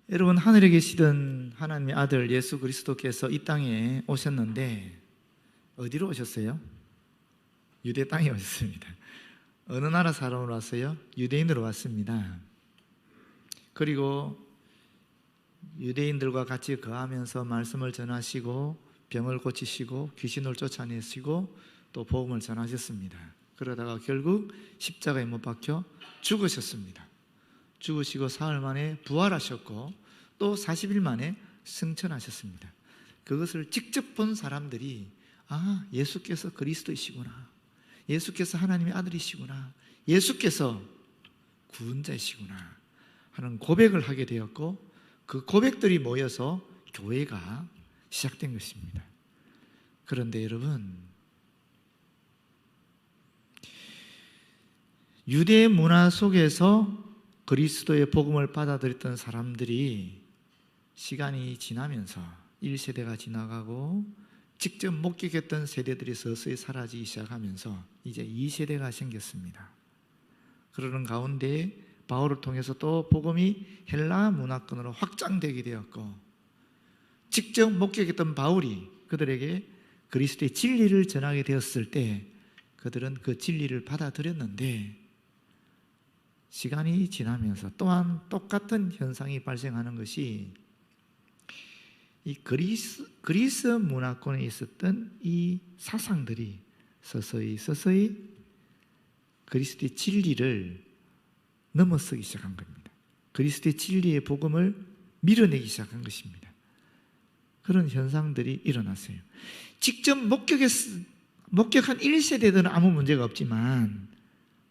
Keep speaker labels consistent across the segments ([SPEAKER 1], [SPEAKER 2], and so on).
[SPEAKER 1] 여러분, 하늘에 계시던 하나님의 아들 예수 그리스도께서 이 땅에 오셨는데 어디로 오셨어요? 유대 땅에 오셨습니다. 어느 나라 사람으로 왔어요? 유대인으로 왔습니다. 그리고 유대인들과 같이 거하면서 말씀을 전하시고 병을 고치시고 귀신을 쫓아내시고 또 복음을 전하셨습니다. 그러다가 결국 십자가에 못 박혀 죽으셨습니다. 죽으시고 사흘 만에 부활하셨고 또 40일 만에 승천하셨습니다. 그것을 직접 본 사람들이 예수께서 그리스도이시구나, 예수께서 하나님의 아들이시구나, 예수께서 구원자이시구나 하는 고백을 하게 되었고, 그 고백들이 모여서 교회가 시작된 것입니다. 그런데 여러분, 유대 문화 속에서 그리스도의 복음을 받아들였던 사람들이 시간이 지나면서 1세대가 지나가고 직접 목격했던 세대들이 서서히 사라지기 시작하면서 이제 2세대가 생겼습니다. 그러는 가운데 바울을 통해서 또 복음이 헬라 문화권으로 확장되게 되었고, 직접 목격했던 바울이 그들에게 그리스도의 진리를 전하게 되었을 때 그들은 그 진리를 받아들였는데, 시간이 지나면서 또한 똑같은 현상이 발생하는 것이 이 그리스 문화권에 있었던 이 사상들이 서서히 그리스도의 진리를 넘어서기 시작한 겁니다. 그리스도의 진리의 복음을 밀어내기 시작한 것입니다. 그런 현상들이 일어났어요. 직접 목격한 1세대들은 아무 문제가 없지만,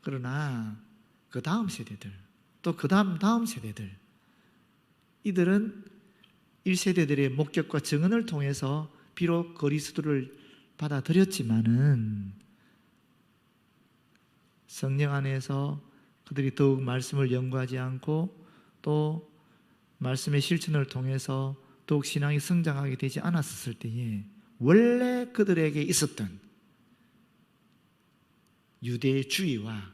[SPEAKER 1] 그러나 그 다음 세대들, 또 그 다음 세대들, 이들은 1세대들의 목격과 증언을 통해서 비록 그리스도를 받아들였지만은 성령 안에서 그들이 더욱 말씀을 연구하지 않고 또 말씀의 실천을 통해서 더욱 신앙이 성장하게 되지 않았을 때에 원래 그들에게 있었던 유대주의와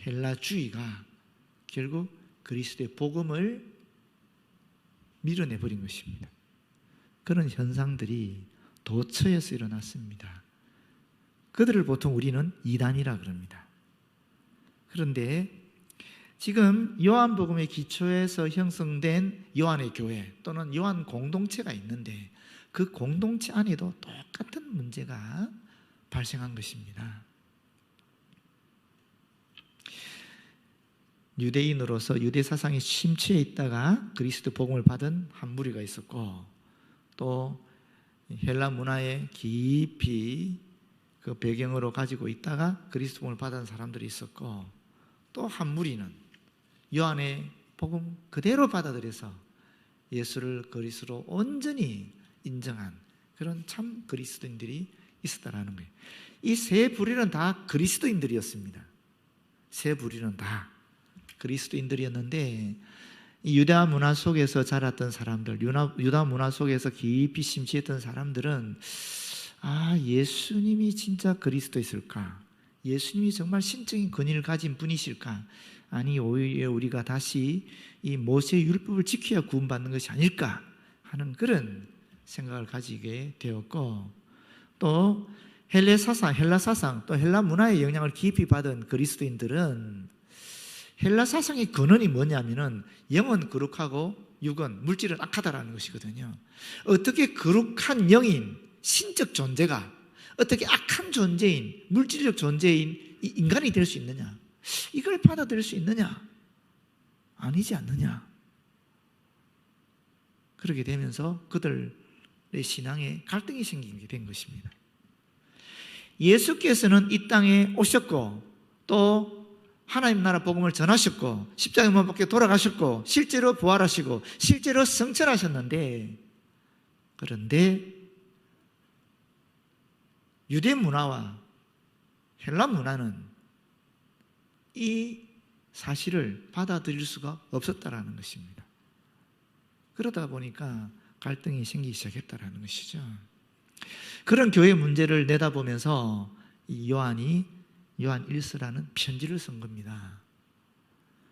[SPEAKER 1] 헬라주의가 결국 그리스도의 복음을 밀어내버린 것입니다. 그런 현상들이 도처에서 일어났습니다. 그들을 보통 우리는 이단이라 그럽니다. 그런데 지금 요한복음의 기초에서 형성된 요한의 교회 또는 요한 공동체가 있는데, 그 공동체 안에도 똑같은 문제가 발생한 것입니다. 유대인으로서 유대 사상에 심취해 있다가 그리스도 복음을 받은 한 무리가 있었고, 또 헬라 문화에 깊이 그 배경으로 가지고 있다가 그리스도 복음을 받은 사람들이 있었고, 또 한 무리는 요한의 복음 그대로 받아들여서 예수를 그리스도로 온전히 인정한 그런 참 그리스도인들이 있었다라는 거예요. 이 세 부류는 다 그리스도인들이었습니다. 세 부류는 다 그리스도인들이었는데, 이 유다 문화 속에서 자랐던 사람들, 유다 문화 속에서 깊이 심취했던 사람들은 예수님이 진짜 그리스도였을까? 예수님이 정말 신적인 권위를 가진 분이실까? 아니, 오히려 우리가 다시 이 모세의 율법을 지켜야 구원받는 것이 아닐까 하는 그런 생각을 가지게 되었고, 또 헬라 사상, 또 헬라 문화의 영향을 깊이 받은 그리스도인들은 헬라 사상의 근원이 뭐냐면은 영은 거룩하고 육은, 물질은 악하다라는 것이거든요. 어떻게 거룩한 영인, 신적 존재가 어떻게 악한 존재인, 물질적 존재인 이 인간이 될 수 있느냐? 이걸 받아들일 수 있느냐? 아니지 않느냐? 그렇게 되면서 그들의 신앙에 갈등이 생기게 된 것입니다. 예수께서는 이 땅에 오셨고 또 하나님 나라 복음을 전하셨고 십자가에 못 박혀 돌아가셨고 실제로 부활하시고 실제로 승천하셨는데, 그런데 유대 문화와 헬라 문화는 이 사실을 받아들일 수가 없었다라는 것입니다. 그러다 보니까 갈등이 생기기 시작했다라는 것이죠. 그런 교회 문제를 내다보면서 이 요한이 요한 1서라는 편지를 쓴 겁니다.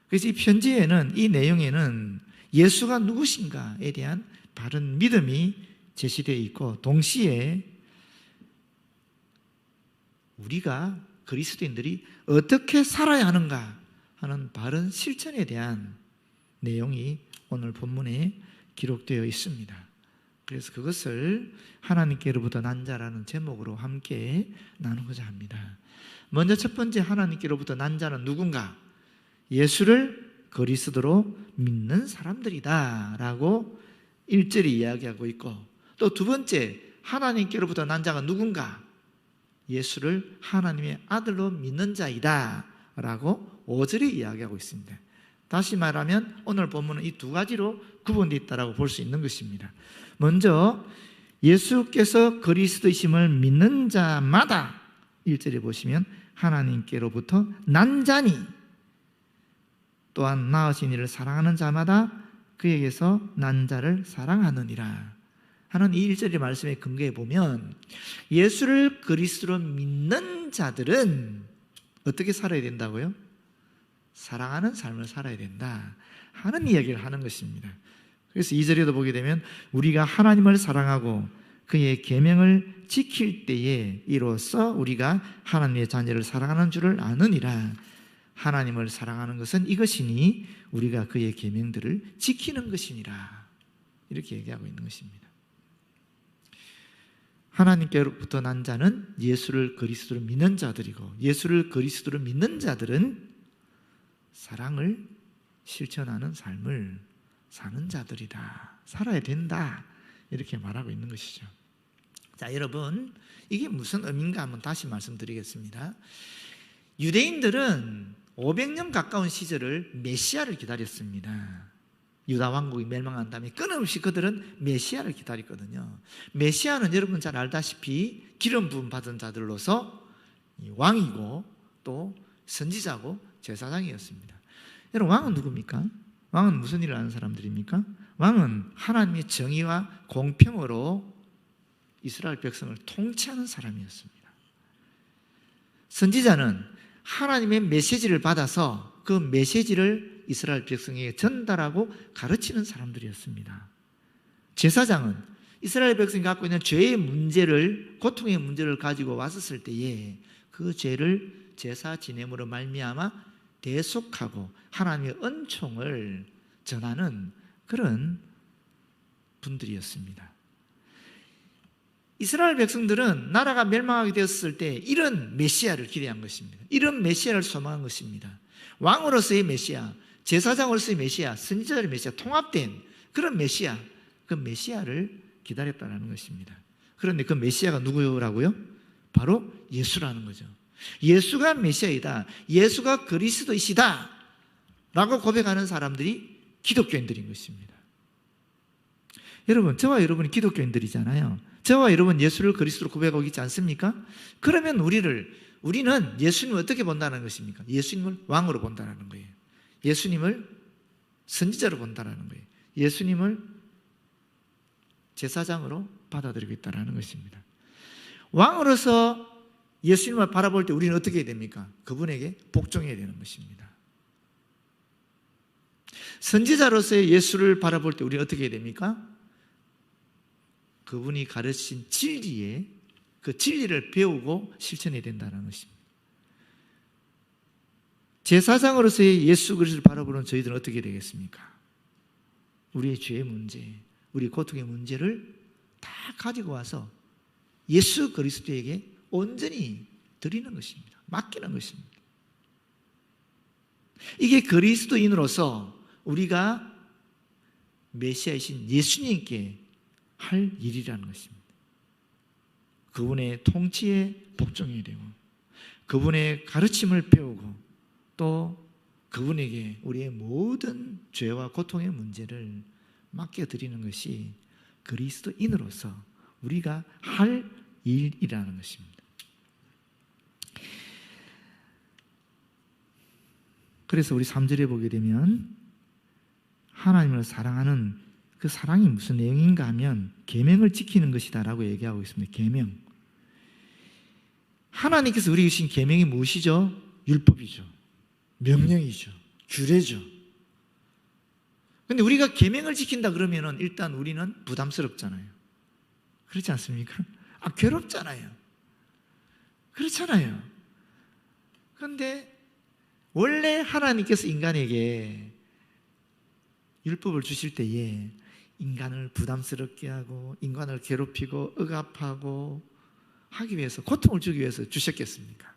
[SPEAKER 1] 그래서 이 편지에는, 이 내용에는 예수가 누구신가에 대한 바른 믿음이 제시되어 있고, 동시에 우리가 그리스도인들이 어떻게 살아야 하는가 하는 바른 실천에 대한 내용이 오늘 본문에 기록되어 있습니다. 그래서 그것을 하나님께로부터 난 자라는 제목으로 함께 나누고자 합니다. 먼저 첫 번째, 하나님께로부터 난 자는 누군가? 예수를 그리스도로 믿는 사람들이다 라고 1절이 이야기하고 있고, 또 두 번째, 하나님께로부터 난 자가 누군가? 예수를 하나님의 아들로 믿는 자이다 라고 5절에 이야기하고 있습니다. 다시 말하면 오늘 본문은 이 두 가지로 구분되어 있다고 볼 수 있는 것입니다. 먼저 예수께서 그리스도이심을 믿는 자마다 1절에 보시면 하나님께로부터 난 자니, 또한 낳으신 이를 사랑하는 자마다 그에게서 난 자를 사랑하느니라 하는 이 1절의 말씀에 근거해 보면, 예수를 그리스도로 믿는 자들은 어떻게 살아야 된다고요? 사랑하는 삶을 살아야 된다 하는 이야기를 하는 것입니다. 그래서 2절에도 보게 되면 우리가 하나님을 사랑하고 그의 계명을 지킬 때에 이로써 우리가 하나님의 자녀를 사랑하는 줄을 아느니라. 하나님을 사랑하는 것은 이것이니 우리가 그의 계명들을 지키는 것이니라. 이렇게 얘기하고 있는 것입니다. 하나님께로부터 난 자는 예수를 그리스도로 믿는 자들이고, 예수를 그리스도로 믿는 자들은 사랑을 실천하는 삶을 사는 자들이다. 살아야 된다. 이렇게 말하고 있는 것이죠. 자, 여러분, 이게 무슨 의미인가 한번 다시 말씀드리겠습니다. 유대인들은 500년 가까운 시절을 메시아를 기다렸습니다. 유다 왕국이 멸망한 다음에 끊임없이 그들은 메시아를 기다렸거든요. 메시아는 여러분 잘 알다시피 기름 부음 받은 자들로서 왕이고 또 선지자고 제사장이었습니다. 여러분, 왕은 누굽니까? 왕은 무슨 일을 하는 사람들입니까? 왕은 하나님의 정의와 공평으로 이스라엘 백성을 통치하는 사람이었습니다. 선지자는 하나님의 메시지를 받아서 그 메시지를 이스라엘 백성에게 전달하고 가르치는 사람들이었습니다. 제사장은 이스라엘 백성이 갖고 있는 죄의 문제를, 고통의 문제를 가지고 왔었을 때에 그 죄를 제사 지냄으로 말미암아 대속하고 하나님의 은총을 전하는 그런 분들이었습니다. 이스라엘 백성들은 나라가 멸망하게 되었을 때 이런 메시아를 기대한 것입니다. 이런 메시아를 소망한 것입니다. 왕으로서의 메시아, 제사장으로서의 메시아, 선지자의 메시아, 통합된 그런 메시아, 그 메시아를 기다렸다는 것입니다. 그런데 그 메시아가 누구라고요? 바로 예수라는 거죠. 예수가 메시아이다, 예수가 그리스도이시다 라고 고백하는 사람들이 기독교인들인 것입니다. 여러분, 저와 여러분이 기독교인들이잖아요. 저와 여러분 예수를 그리스도로 고백하고 있지 않습니까? 그러면 우리는 예수님을 어떻게 본다는 것입니까? 예수님을 왕으로 본다는 거예요. 예수님을 선지자로 본다는 거예요. 예수님을 제사장으로 받아들이고 있다는 것입니다. 왕으로서 예수님을 바라볼 때 우리는 어떻게 해야 됩니까? 그분에게 복종해야 되는 것입니다. 선지자로서의 예수를 바라볼 때 우리는 어떻게 해야 됩니까? 그분이 가르친 진리에 그 진리를 배우고 실천해야 된다는 것입니다. 제사장으로서의 예수 그리스도를 바라보는 저희들은 어떻게 되겠습니까? 우리의 죄의 문제, 우리 고통의 문제를 다 가지고 와서 예수 그리스도에게 온전히 드리는 것입니다. 맡기는 것입니다. 이게 그리스도인으로서 우리가 메시아이신 예수님께 할 일이라는 것입니다. 그분의 통치에 복종해야 되고, 그분의 가르침을 배우고, 또 그분에게 우리의 모든 죄와 고통의 문제를 맡겨드리는 것이 그리스도인으로서 우리가 할 일이라는 것입니다. 그래서 우리 3절에 보게 되면 하나님을 사랑하는 그 사랑이 무슨 내용인가 하면 계명을 지키는 것이다 라고 얘기하고 있습니다. 계명. 하나님께서 우리에게 주신 계명이 무엇이죠? 율법이죠. 명령이죠. 규례죠. 근데 우리가 계명을 지킨다 그러면은 일단 우리는 부담스럽잖아요. 그렇지 않습니까? 괴롭잖아요. 그렇잖아요. 그런데 원래 하나님께서 인간에게 율법을 주실 때에 인간을 부담스럽게 하고 인간을 괴롭히고 억압하고 하기 위해서, 고통을 주기 위해서 주셨겠습니까?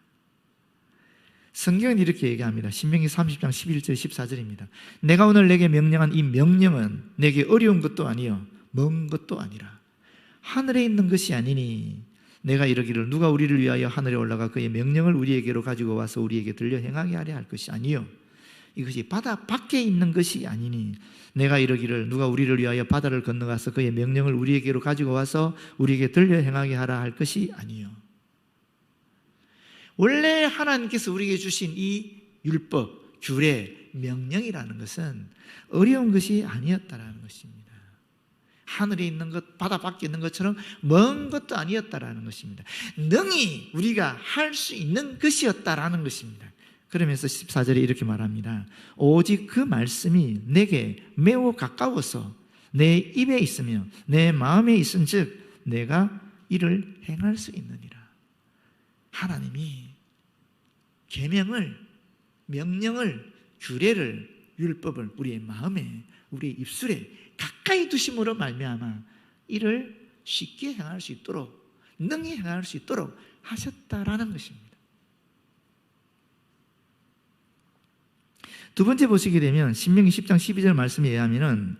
[SPEAKER 1] 성경은 이렇게 얘기합니다. 신명기 30장 11절 14절입니다. 내가 오늘 내게 명령한 이 명령은 내게 어려운 것도 아니요 먼 것도 아니라 하늘에 있는 것이 아니니 내가 이르기를 누가 우리를 위하여 하늘에 올라가 그의 명령을 우리에게로 가지고 와서 우리에게 들려 행하게 하려 할 것이 아니요 이것이 바다 밖에 있는 것이 아니니 내가 이르기를 누가 우리를 위하여 바다를 건너가서 그의 명령을 우리에게로 가지고 와서 우리에게 들려 행하게 하라 할 것이 아니요. 원래 하나님께서 우리에게 주신 이 율법, 규례, 명령이라는 것은 어려운 것이 아니었다라는 것입니다. 하늘에 있는 것, 바다 밖에 있는 것처럼 먼 것도 아니었다라는 것입니다. 능히 우리가 할 수 있는 것이었다라는 것입니다. 그러면서 14절에 이렇게 말합니다. 오직 그 말씀이 내게 매우 가까워서 내 입에 있으며 내 마음에 있은즉 내가 이를 행할 수 있느니라. 하나님이 계명을, 명령을, 규례를, 율법을 우리의 마음에, 우리의 입술에 가까이 두심으로 말미암아 이를 쉽게 행할 수 있도록, 능히 행할 수 있도록 하셨다라는 것입니다. 두 번째 보시게 되면 신명기 10장 12절 말씀에 의하면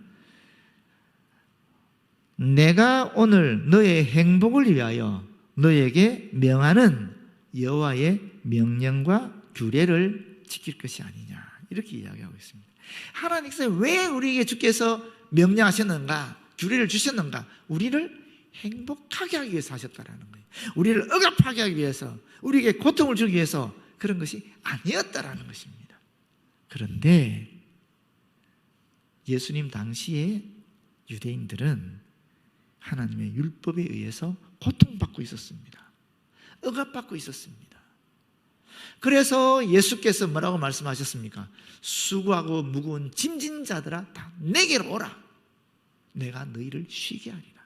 [SPEAKER 1] 내가 오늘 너의 행복을 위하여 너에게 명하는 여호와의 명령과 규례를 지킬 것이 아니냐, 이렇게 이야기하고 있습니다. 하나님께서 왜 우리에게 주께서 명령하셨는가, 규례를 주셨는가? 우리를 행복하게 하기 위해서 하셨다라는 거예요. 우리를 억압하게 하기 위해서, 우리에게 고통을 주기 위해서 그런 것이 아니었다라는 것입니다. 그런데 예수님 당시에 유대인들은 하나님의 율법에 의해서 고통받고 있었습니다. 억압받고 있었습니다. 그래서 예수께서 뭐라고 말씀하셨습니까? 수고하고 무거운 짐진 자들아 다 내게로 오라. 내가 너희를 쉬게 하리라.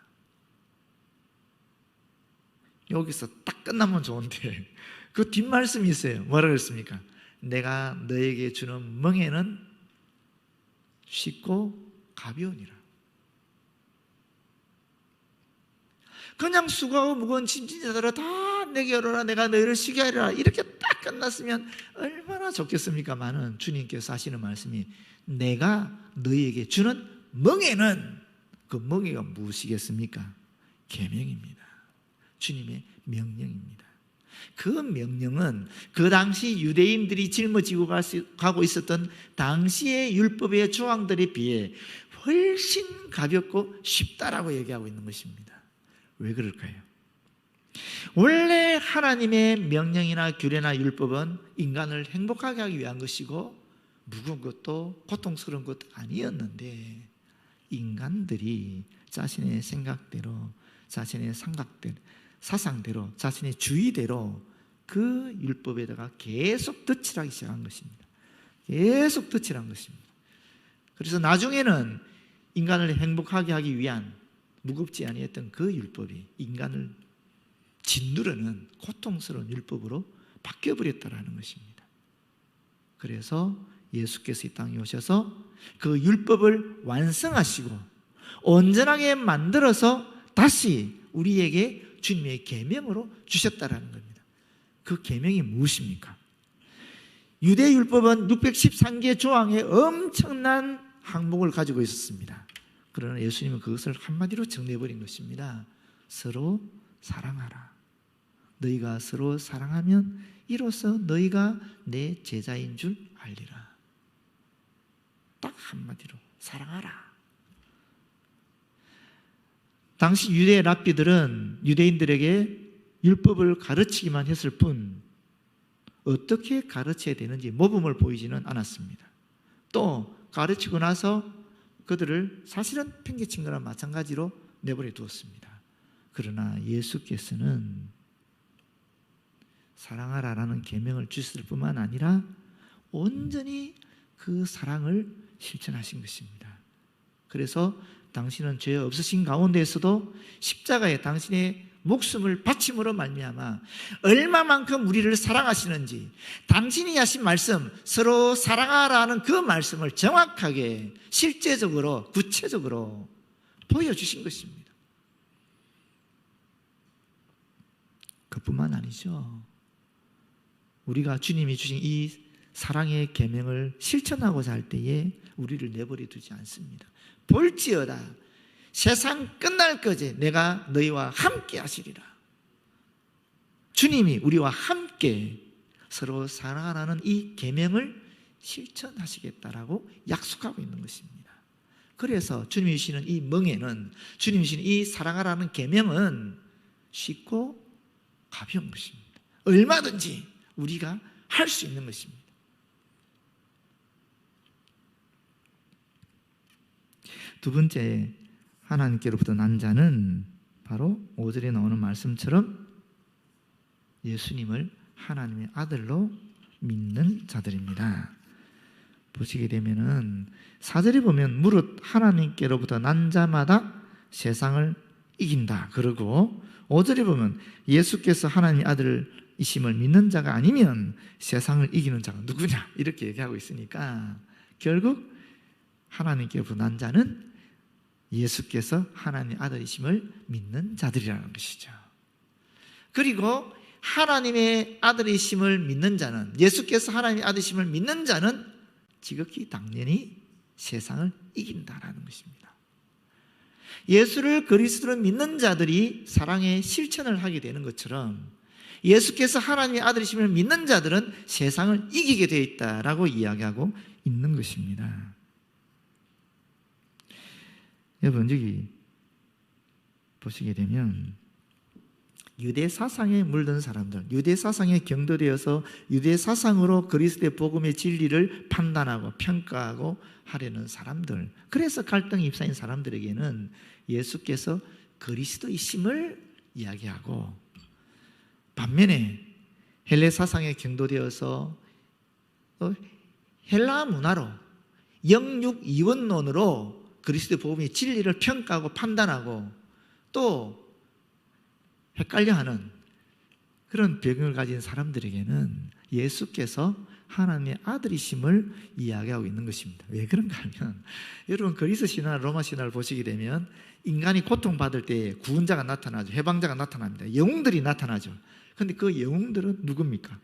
[SPEAKER 1] 여기서 딱 끝나면 좋은데 그 뒷말씀이 있어요. 뭐라고 했습니까? 내가 너에게 주는 멍에는 쉽고 가벼우니라. 그냥 수고하고 무거운 짐진 자들아 다 내게 오라. 내가 너희를 쉬게 하리라. 이렇게 딱 끝났으면 얼마나 좋겠습니까마는 주님께서 하시는 말씀이 내가 너희에게 주는 멍에는, 그 멍에가 무엇이겠습니까? 계명입니다. 주님의 명령입니다. 그 명령은 그 당시 유대인들이 짊어지고 가고 있었던 당시의 율법의 조항들에 비해 훨씬 가볍고 쉽다라고 얘기하고 있는 것입니다. 왜 그럴까요? 원래 하나님의 명령이나 규례나 율법은 인간을 행복하게 하기 위한 것이고 무거운 것도 고통스러운 것도 아니었는데 인간들이 자신의 생각대로, 자신의 삼각대로, 사상대로, 자신의 주의대로 그 율법에다가 계속 덧칠하기 시작한 것입니다. 계속 덧칠한 것입니다. 그래서 나중에는 인간을 행복하게 하기 위한 무겁지 아니했던 그 율법이 인간을 짓누르는 고통스러운 율법으로 바뀌어버렸다는 것입니다. 그래서 예수께서 이 땅에 오셔서 그 율법을 완성하시고 온전하게 만들어서 다시 우리에게 주님의 계명으로 주셨다는 겁니다. 그 계명이 무엇입니까? 유대 율법은 613개 조항의 엄청난 항목을 가지고 있었습니다. 그러나 예수님은 그것을 한마디로 정리해버린 것입니다. 서로 사랑하라. 너희가 서로 사랑하면 이로써 너희가 내 제자인 줄 알리라. 딱 한마디로 사랑하라. 당시 유대 랍비들은 유대인들에게 율법을 가르치기만 했을 뿐 어떻게 가르쳐야 되는지 모범을 보이지는 않았습니다. 또 가르치고 나서 그들을 사실은 팽개친 거나 마찬가지로 내버려 두었습니다. 그러나 예수께서는 사랑하라라는 계명을 주셨을 뿐만 아니라 온전히 그 사랑을 실천하신 것입니다. 그래서 당신은 죄 없으신 가운데에서도 십자가에 당신의 목숨을 바침으로 말미암아 얼마만큼 우리를 사랑하시는지, 당신이 하신 말씀, 서로 사랑하라는 그 말씀을 정확하게 실제적으로 구체적으로 보여주신 것입니다. 그뿐만 아니죠. 우리가 주님이 주신 이 사랑의 계명을 실천하고자 할 때에 우리를 내버려 두지 않습니다. 볼지어다 세상 끝날까지 내가 너희와 함께 하시리라. 주님이 우리와 함께 서로 사랑하라는 이 계명을 실천하시겠다라고 약속하고 있는 것입니다. 그래서 주님이 주시는 이 멍에는, 주님이 주시는 이 사랑하라는 계명은 쉽고 가벼운 것입니다. 얼마든지 우리가 할 수 있는 것입니다. 두 번째, 하나님께로부터 난 자는 바로 5절에 나오는 말씀처럼 예수님을 하나님의 아들로 믿는 자들입니다. 보시게 되면은 4절에 보면 무릇 하나님께로부터 난 자마다 세상을 이긴다. 그러고 5절에 보면 예수께서 하나님의 아들이심을 믿는 자가 아니면 세상을 이기는 자가 누구냐 이렇게 얘기하고 있으니까 결국 하나님께로부터 난 자는 예수께서 하나님의 아들이심을 믿는 자들이라는 것이죠. 그리고 하나님의 아들이심을 믿는 자는, 예수께서 하나님의 아들이심을 믿는 자는 지극히 당연히 세상을 이긴다라는 것입니다. 예수를 그리스도로 믿는 자들이 사랑의 실천을 하게 되는 것처럼 예수께서 하나님의 아들이심을 믿는 자들은 세상을 이기게 되어 있다라고 이야기하고 있는 것입니다. 여러분, 여기 보시게 되면 유대 사상에 물든 사람들, 유대 사상에 경도되어서 유대 사상으로 그리스도의 복음의 진리를 판단하고 평가하고 하려는 사람들, 그래서 갈등이 휩싸인 사람들에게는 예수께서 그리스도이심을 이야기하고, 반면에 헬레 사상에 경도되어서 헬라 문화로 영육 이원론으로 그리스도의 복음의 진리를 평가하고 판단하고 또 헷갈려하는 그런 배경을 가진 사람들에게는 예수께서 하나님의 아들이심을 이야기하고 있는 것입니다. 왜 그런가 하면, 여러분 그리스 신화, 로마 신화를 보시게 되면 인간이 고통받을 때 구원자가 나타나죠. 해방자가 나타납니다. 영웅들이 나타나죠. 그런데 그 영웅들은 누굽니까?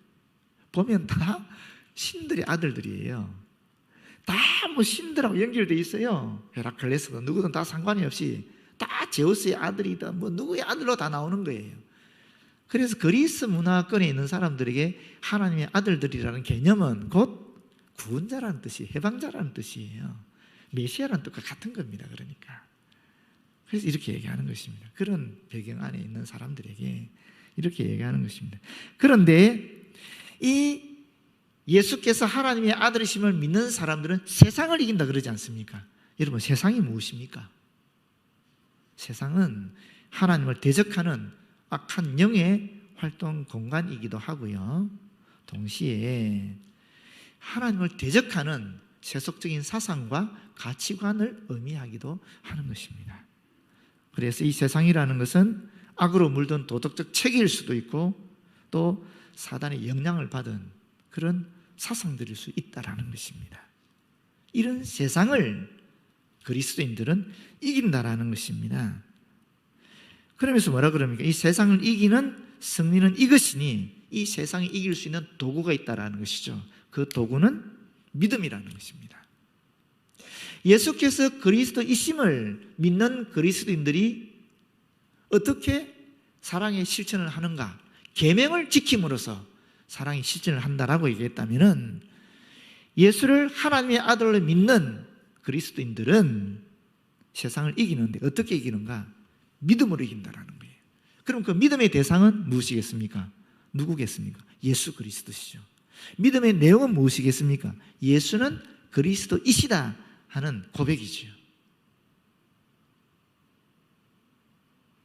[SPEAKER 1] 보면 다 신들의 아들들이에요. 다 뭐 신들하고 연결되어 있어요. 헤라클레스도 누구든 다 상관이 없이 다 제우스의 아들이다, 뭐 누구의 아들로 다 나오는 거예요. 그래서 그리스 문화권에 있는 사람들에게 하나님의 아들들이라는 개념은 곧 구원자라는 뜻이, 해방자라는 뜻이에요. 메시아라는 뜻과 같은 겁니다. 그러니까 그래서 이렇게 얘기하는 것입니다. 그런 배경 안에 있는 사람들에게 이렇게 얘기하는 것입니다. 그런데 이 예수께서 하나님의 아들이심을 믿는 사람들은 세상을 이긴다 그러지 않습니까? 여러분, 세상이 무엇입니까? 세상은 하나님을 대적하는 악한 영의 활동 공간이기도 하고요, 동시에 하나님을 대적하는 세속적인 사상과 가치관을 의미하기도 하는 것입니다. 그래서 이 세상이라는 것은 악으로 물든 도덕적 체계일 수도 있고 또 사단의 영향을 받은 그런 사상들일 수 있다라는 것입니다. 이런 세상을 그리스도인들은 이긴다라는 것입니다. 그러면서 뭐라 그럽니까? 이 세상을 이기는 승리는 이것이니 이 세상이 이길 수 있는 도구가 있다라는 것이죠. 그 도구는 믿음이라는 것입니다. 예수께서 그리스도이심을 믿는 그리스도인들이 어떻게 사랑의 실천을 하는가? 계명을 지킴으로써 사랑의 실천을 한다라고 얘기했다면, 예수를 하나님의 아들로 믿는 그리스도인들은 세상을 이기는데 어떻게 이기는가? 믿음으로 이긴다라는 거예요. 그럼 그 믿음의 대상은 무엇이겠습니까? 누구겠습니까? 예수 그리스도시죠. 믿음의 내용은 무엇이겠습니까? 예수는 그리스도이시다 하는 고백이죠.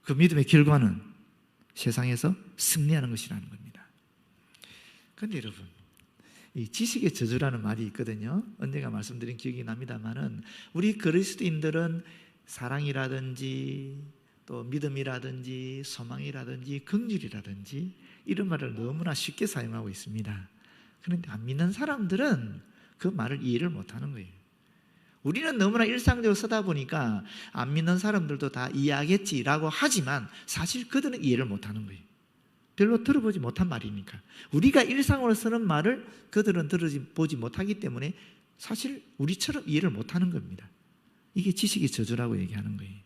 [SPEAKER 1] 그 믿음의 결과는 세상에서 승리하는 것이라는 겁니다. 그런데 여러분, 이 지식의 저주라는 말이 있거든요. 언젠가 말씀드린 기억이 납니다만은 우리 그리스도인들은 사랑이라든지 또 믿음이라든지 소망이라든지 긍휼이라든지 이런 말을 너무나 쉽게 사용하고 있습니다. 그런데 안 믿는 사람들은 그 말을 이해를 못하는 거예요. 우리는 너무나 일상적으로 쓰다 보니까 안 믿는 사람들도 다 이해하겠지라고 하지만 사실 그들은 이해를 못하는 거예요. 별로 들어보지 못한 말이니까. 우리가 일상으로 쓰는 말을 그들은 들어보지 못하기 때문에 사실 우리처럼 이해를 못하는 겁니다. 이게 지식의 저주라고 얘기하는 거예요.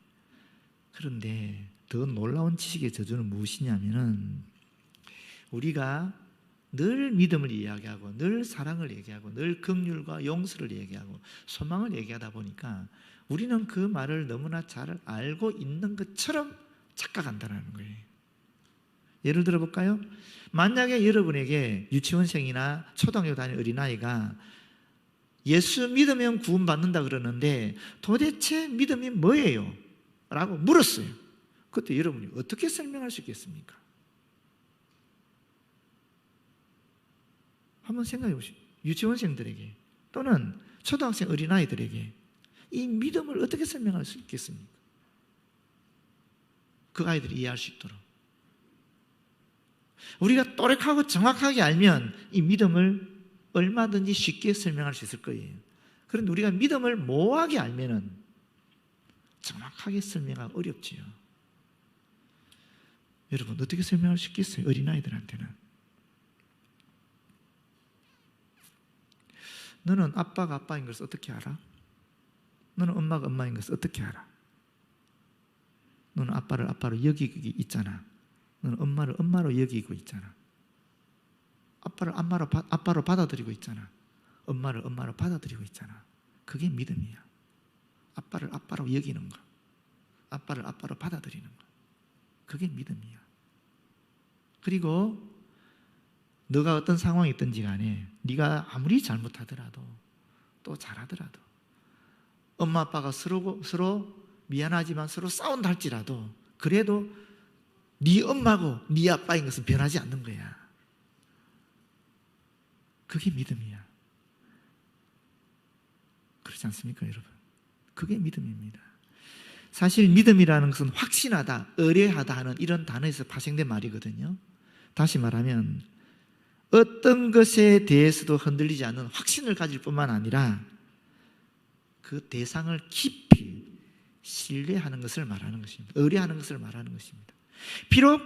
[SPEAKER 1] 그런데 더 놀라운 지식의 저주는 무엇이냐면은 우리가 늘 믿음을 이야기하고 늘 사랑을 얘기하고 늘 긍휼과 용서를 얘기하고 소망을 얘기하다 보니까 우리는 그 말을 너무나 잘 알고 있는 것처럼 착각한다는 거예요. 예를 들어 볼까요? 만약에 여러분에게 유치원생이나 초등학교 다니는 어린아이가 예수 믿으면 구원받는다 그러는데 도대체 믿음이 뭐예요? 라고 물었어요. 그때 여러분이 어떻게 설명할 수 있겠습니까? 한번 생각해 보시죠. 유치원생들에게 또는 초등학생 어린아이들에게 이 믿음을 어떻게 설명할 수 있겠습니까? 그 아이들이 이해할 수 있도록. 우리가 또렷하고 정확하게 알면 이 믿음을 얼마든지 쉽게 설명할 수 있을 거예요. 그런데 우리가 믿음을 모호하게 알면은 정확하게 설명하기 어렵지요. 여러분 어떻게 설명할 수 있겠어요? 어린아이들한테는. 너는 아빠가 아빠인 것을 어떻게 알아? 너는 엄마가 엄마인 것을 어떻게 알아? 너는 아빠를 아빠로 여기고 있잖아. 너는 엄마를 엄마로 여기고 있잖아. 아빠를 아빠로 받아들이고 있잖아. 엄마를 엄마로 받아들이고 있잖아. 그게 믿음이야. 아빠를 아빠로 여기는 거. 아빠를 아빠로 받아들이는 거. 그게 믿음이야. 그리고 너가 어떤 상황이 있든지 간에 네가 아무리 잘못하더라도 또 잘하더라도 엄마 아빠가 서로 미안하지만 서로 싸운다 할지라도 그래도 네 엄마고 네 아빠인 것은 변하지 않는 거야. 그게 믿음이야. 그렇지 않습니까, 여러분? 그게 믿음입니다. 사실 믿음이라는 것은 확신하다, 의뢰하다 하는 이런 단어에서 파생된 말이거든요. 다시 말하면 어떤 것에 대해서도 흔들리지 않는 확신을 가질 뿐만 아니라 그 대상을 깊이 신뢰하는 것을 말하는 것입니다. 의뢰하는 것을 말하는 것입니다. 비록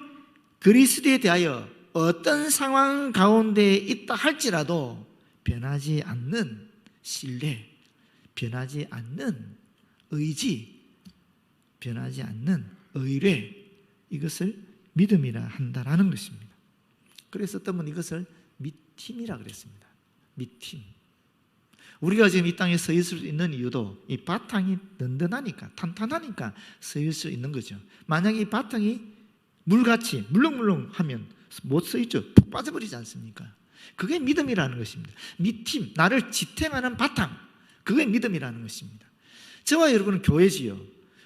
[SPEAKER 1] 그리스도에 대하여 어떤 상황 가운데 있다 할지라도 변하지 않는 신뢰, 변하지 않는 의지, 변하지 않는 의뢰, 이것을 믿음이라 한다라는 것입니다. 그래서 어떤 분은 이것을 믿힘이라 그랬습니다. 믿힘. 우리가 지금 이 땅에 서 있을 수 있는 이유도 이 바탕이 든든하니까, 탄탄하니까 서 있을 수 있는 거죠. 만약에 이 바탕이 물같이 물렁물렁하면 못 서 있죠. 푹 빠져버리지 않습니까? 그게 믿음이라는 것입니다. 믿힘, 나를 지탱하는 바탕, 그게 믿음이라는 것입니다. 저와 여러분은 교회지요.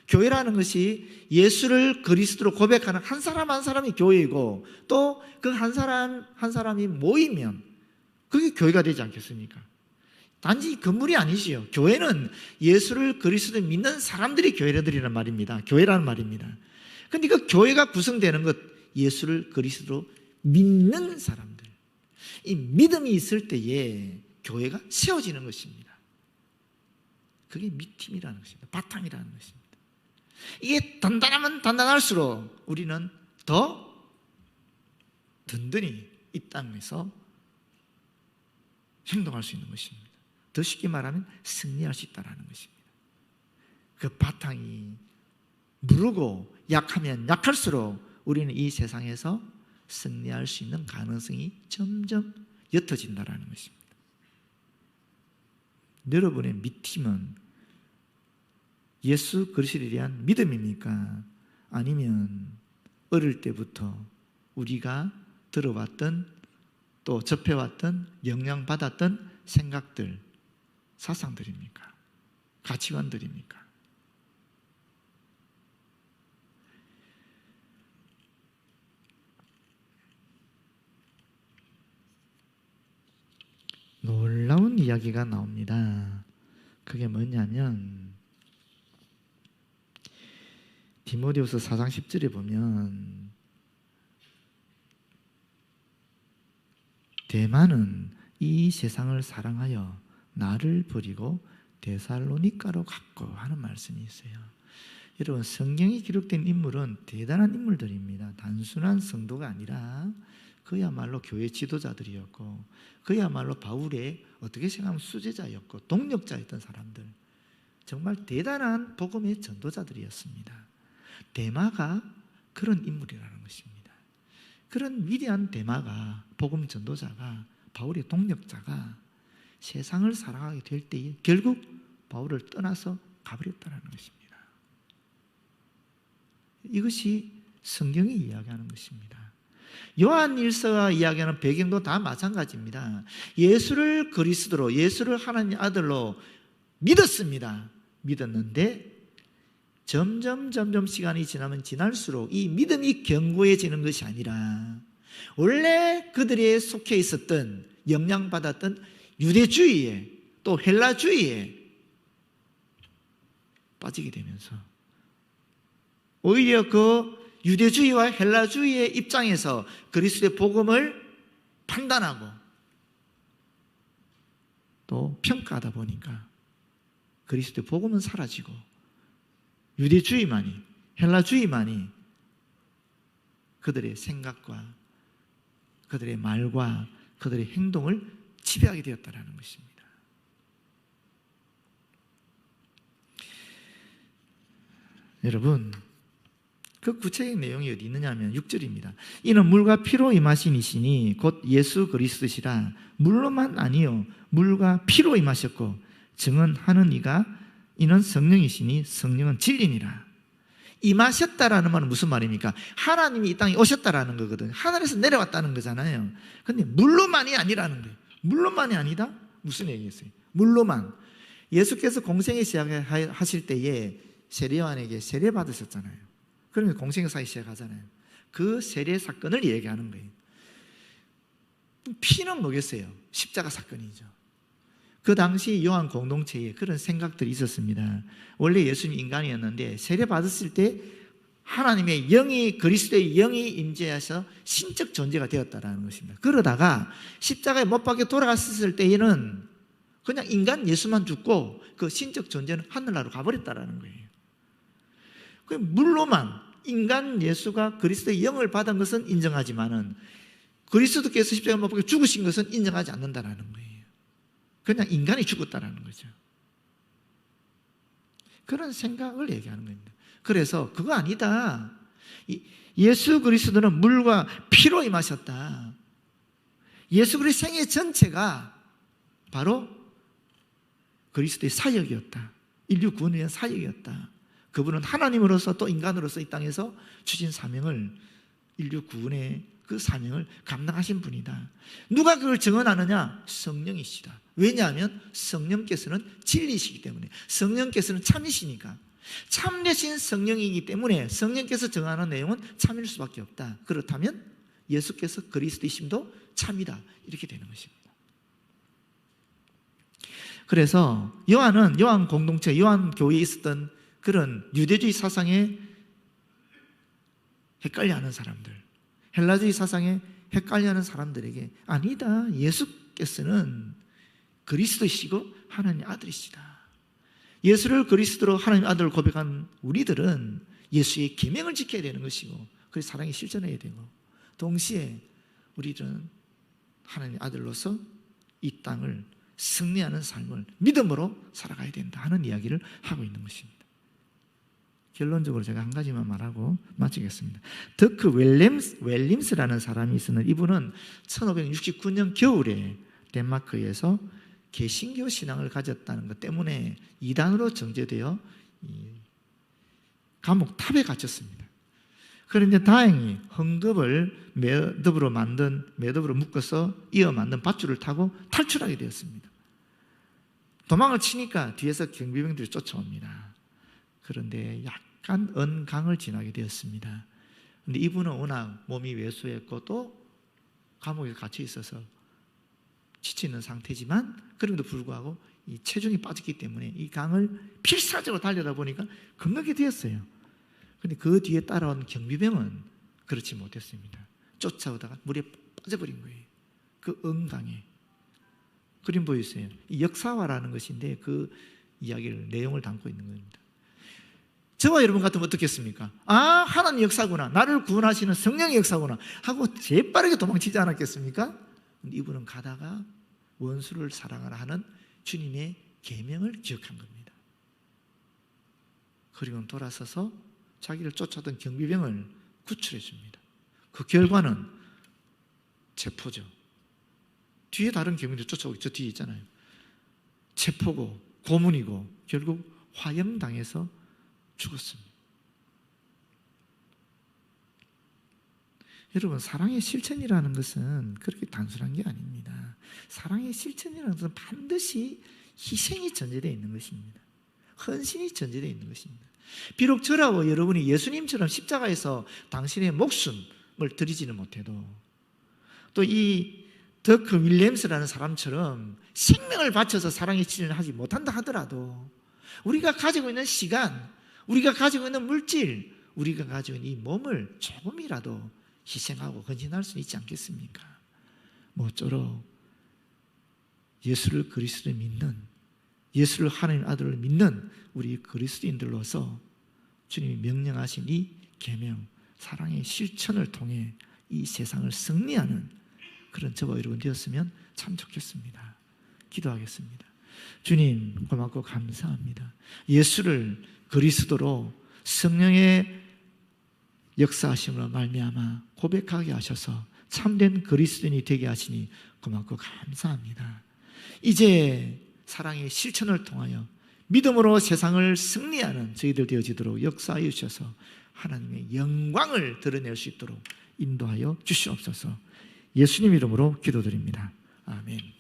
[SPEAKER 1] 교회라는 것이 예수를 그리스도로 고백하는 한 사람 한 사람이 교회이고 또 그 한 사람 한 사람이 모이면 그게 교회가 되지 않겠습니까? 단지 건물이 아니지요. 교회는 예수를 그리스도로 믿는 사람들이 교회들이란 말입니다. 교회라는 말입니다. 그런데 그 교회가 구성되는 것, 예수를 그리스도로 믿는 사람들. 이 믿음이 있을 때에 교회가 세워지는 것입니다. 그게 믿힘이라는 것입니다. 바탕이라는 것입니다. 이게 단단하면 단단할수록 우리는 더 든든히 이 땅에서 행동할 수 있는 것입니다. 더 쉽게 말하면 승리할 수 있다는 것입니다. 그 바탕이 무르고 약하면 약할수록 우리는 이 세상에서 승리할 수 있는 가능성이 점점 옅어진다는 것입니다. 여러분의 믿음은 예수 그리스도에 대한 믿음입니까? 아니면 어릴 때부터 우리가 들어왔던 또 접해왔던 영향받았던 생각들, 사상들입니까? 가치관들입니까? 이야기가 나옵니다. 그게 뭐냐면 디모데후서 4장 10절에 보면 데마는 이 세상을 사랑하여 나를 버리고 데살로니가로 갔고 하는 말씀이 있어요. 여러분, 성경에 기록된 인물은 대단한 인물들입니다. 단순한 성도가 아니라 그야말로 교회 지도자들이었고, 그야말로 바울의 어떻게 생각하면 수제자였고 동력자였던 사람들, 정말 대단한 복음의 전도자들이었습니다. 데마가 그런 인물이라는 것입니다. 그런 위대한 데마가, 복음 전도자가, 바울의 동력자가 세상을 사랑하게 될 때에 결국 바울을 떠나서 가버렸다는 것입니다. 이것이 성경이 이야기하는 것입니다. 요한일서가 이야기하는 배경도 다 마찬가지입니다. 예수를 그리스도로, 예수를 하나님의 아들로 믿었습니다. 믿었는데 점점 시간이 지나면 지날수록 이 믿음이 견고해지는 것이 아니라 원래 그들이 속해 있었던, 영향받았던 유대주의에, 또 헬라주의에 빠지게 되면서 오히려 그 유대주의와 헬라주의의 입장에서 그리스도의 복음을 판단하고 또 평가하다 보니까 그리스도의 복음은 사라지고 유대주의만이, 헬라주의만이 그들의 생각과 그들의 말과 그들의 행동을 지배하게 되었다는 것입니다. 여러분, 그 구체적인 내용이 어디 있느냐 하면 6절입니다. 이는 물과 피로 임하신 이시니 곧 예수 그리스도시라. 물로만 아니요 물과 피로 임하셨고 증언하는 이가 이는 성령이시니 성령은 진리니라. 임하셨다라는 말은 무슨 말입니까? 하나님이 이 땅에 오셨다라는 거거든요. 하늘에서 내려왔다는 거잖아요. 근데 물로만이 아니라는 거예요. 물로만이 아니다? 무슨 얘기겠어요? 물로만. 예수께서 공생애 시작하실 때에 세례요한에게 세례 받으셨잖아요. 그러면 공생사에 시작하잖아요. 그 세례 사건을 얘기하는 거예요. 피는 뭐겠어요? 십자가 사건이죠. 그 당시 요한 공동체에 그런 생각들이 있었습니다. 원래 예수님 인간이었는데 세례 받았을 때 하나님의 영이, 그리스도의 영이 임재하셔 신적 존재가 되었다는 것입니다. 그러다가 십자가에 못 박혀 돌아갔을 때에는 그냥 인간 예수만 죽고 그 신적 존재는 하늘나라로 가버렸다는 거예요. 물로만 인간 예수가 그리스도의 영을 받은 것은 인정하지만은 그리스도께서 십자가에 못 박혀 죽으신 것은 인정하지 않는다는 거예요. 그냥 인간이 죽었다는 거죠. 그런 생각을 얘기하는 겁니다. 그래서 그거 아니다. 예수 그리스도는 물과 피로 임하셨다. 예수 그리스도의 생애 전체가 바로 그리스도의 사역이었다. 인류 구원을 위한 사역이었다. 그분은 하나님으로서 또 인간으로서 이 땅에서 주신 사명을, 인류 구원의 그 사명을 감당하신 분이다. 누가 그걸 증언하느냐? 성령이시다. 왜냐하면 성령께서는 진리시기 때문에, 성령께서는 참이시니까. 참되신 성령이기 때문에 성령께서 정하는 내용은 참일 수밖에 없다. 그렇다면 예수께서 그리스도이심도 참이다. 이렇게 되는 것입니다. 그래서 요한은 요한 공동체, 요한 교회에 있었던 그런 유대주의 사상에 헷갈려하는 사람들, 헬라주의 사상에 헷갈려하는 사람들에게 아니다. 예수께서는 그리스도이시고 하나님의 아들이시다. 예수를 그리스도로 하나님의 아들을 고백한 우리들은 예수의 계명을 지켜야 되는 것이고 그 사랑이 실천해야 되고 동시에 우리들은 하나님의 아들로서 이 땅을 승리하는 삶을 믿음으로 살아가야 된다 하는 이야기를 하고 있는 것입니다. 결론적으로 제가 한 가지만 말하고 마치겠습니다. 더크 웰림스라는 사람이 있었는데 이분은 1569년 겨울에 덴마크에서 개신교 신앙을 가졌다는 것 때문에 이단으로 정죄되어 감옥 탑에 갇혔습니다. 그런데 다행히 헝겊을 매듭으로 묶어서 이어 만든 밧줄을 타고 탈출하게 되었습니다. 도망을 치니까 뒤에서 경비병들이 쫓아옵니다. 그런데 약간 언강을 지나게 되었습니다. 그런데 이분은 워낙 몸이 왜소했고 또 감옥에 갇혀 있어서 지쳐있는 상태지만 그럼에도 불구하고 이 체중이 빠졌기 때문에 이 강을 필사적으로 달려다 보니까 건너게 되었어요. 그런데 그 뒤에 따라온 경비병은 그렇지 못했습니다. 쫓아오다가 물에 빠져버린 거예요. 그 응강에. 그림 보이세요? 이 역사화라는 것인데 그 이야기를, 내용을 담고 있는 겁니다. 저와 여러분 같으면 어떻겠습니까? 아, 하나님 역사구나, 나를 구원하시는 성령의 역사구나 하고 재빠르게 도망치지 않았겠습니까? 이분은 가다가 원수를 사랑하라 하는 주님의 계명을 기억한 겁니다. 그리고 돌아서서 자기를 쫓아던 경비병을 구출해 줍니다. 그 결과는 체포죠. 뒤에 다른 경비병들 쫓아오고 저 뒤에 있잖아요. 체포고 고문이고 결국 화형당해서 죽었습니다. 여러분, 사랑의 실천이라는 것은 그렇게 단순한 게 아닙니다. 사랑의 실천이라는 것은 반드시 희생이 전제되어 있는 것입니다. 헌신이 전제되어 있는 것입니다. 비록 저라고 여러분이 예수님처럼 십자가에서 당신의 목숨을 드리지는 못해도, 또 이 더크 윌리엄스라는 사람처럼 생명을 바쳐서 사랑의 실천을 하지 못한다 하더라도 우리가 가지고 있는 시간, 우리가 가지고 있는 물질, 우리가 가지고 있는 이 몸을 조금이라도 희생하고 헌신할 수 있지 않겠습니까? 모쪼록 예수를 그리스도를 믿는, 예수를 하나님 아들을 믿는 우리 그리스도인들로서 주님이 명령하신 이 계명, 사랑의 실천을 통해 이 세상을 승리하는 그런 저와 여러분 되었으면 참 좋겠습니다. 기도하겠습니다. 주님, 고맙고 감사합니다. 예수를 그리스도로 성령의 역사하심으로 말미암아 고백하게 하셔서 참된 그리스도인이 되게 하시니 고맙고 감사합니다. 이제 사랑의 실천을 통하여 믿음으로 세상을 승리하는 저희들 되어지도록 역사하여 주셔서 하나님의 영광을 드러낼 수 있도록 인도하여 주시옵소서. 예수님 이름으로 기도드립니다. 아멘.